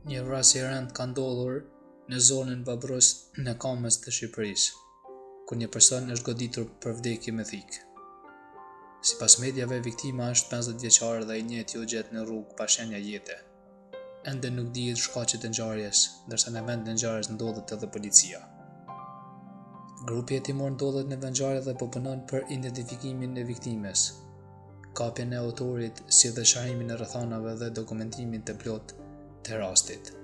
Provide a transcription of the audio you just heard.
Një vrasje e rëndë ka ndodhur në zonën Babros në Kamës të Shqipërisë, ku një person është goditur për vdekje me thikë. Sipas mediave, viktima është 50 vjeçare dhe i njëjti u gjet në rrugë pa shenja jete. Ende nuk dihet shkaqet e ngjarjes, ndërsa në vend të ngjarjes ndodhet edhe policia. Grupi hetimor ndodhet në vend ngjarje dhe po punon për identifikimin e viktimës, kapjen e autorit, si dhe sharimin e rrethanave dhe dokumentimin të plotë të rastit.